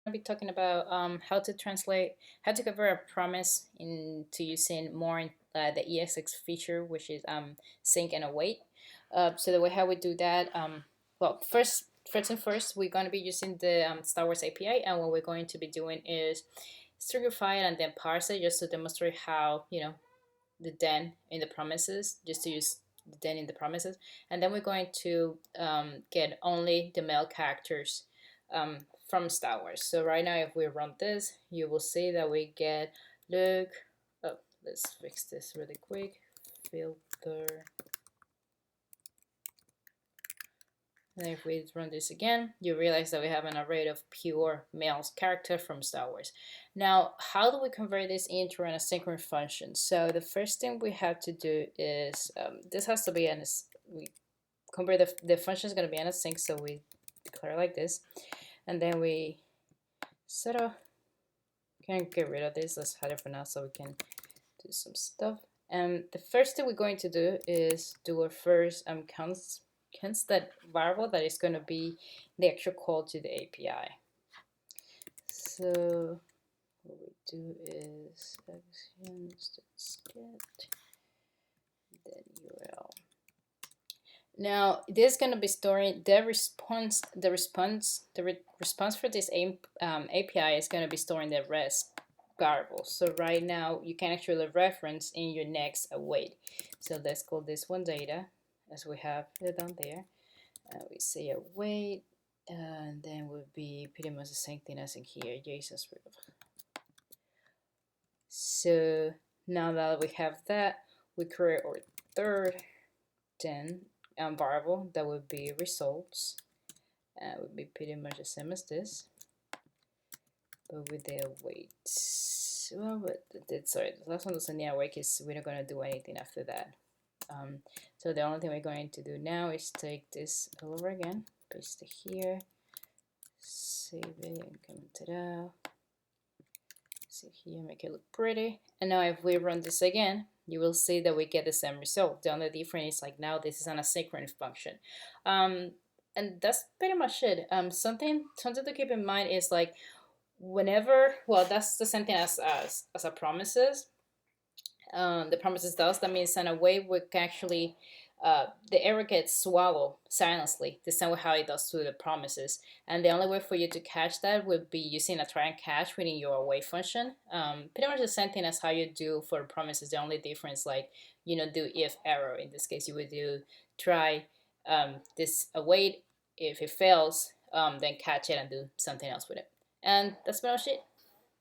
to be talking about how to convert a promise into using more the es6 feature, which is sync and await. So the way how we do that, well, first and first, we're going to be using the Star Wars API, and what we're going to be doing is stringify it and then parse it just to demonstrate how the then in the promises, just to use the then in the promises, and then we're going to get only the male characters from Star Wars. So right now, if we run this, you will see that we get Luke. Oh, let's fix this really quick. Filter. And if we run this again, you realize that we have an array of pure male character from Star Wars. Now, how do we convert this into an asynchronous function? So the first thing we have to do is, this has to be we convert the function is going to be an async, so we declare like this. And then we sort of can get rid of this. Let's hide it for now so we can do some stuff. And the first thing we're going to do is do our first constant variable that is going to be the actual call to the API. So what we do is get the URL. Now this is going to be storing the response. The response for this API is going to be storing the res variable. So right now you can actually reference in your next await. So let's call this one data, as we have it down there. We say await, and then would be pretty much the same thing as in here, JSON script. So now that we have that, we create our third then variable that would be results. Would be pretty much the same as this, but with the await. Well, but sorry, the last one doesn't need await because we're not going to do anything after that. So the only thing we're going to do now is take this all over again, paste it here, save it and comment it out. See here, make it look pretty. And now if we run this again, you will see that we get the same result. The only difference is like now this is an asynchronous function. And that's pretty much it. Something to keep in mind is like whenever, well, that's the same thing as a promises. The promises does, that means in a way we can actually the error gets swallowed silently, the same way how it does to the promises. And the only way for you to catch that would be using a try and catch within your await function. Pretty much the same thing as how you do for promises. The only difference, like do if error. In this case, you would do try this await. If it fails, then catch it and do something else with it. And that's pretty much it.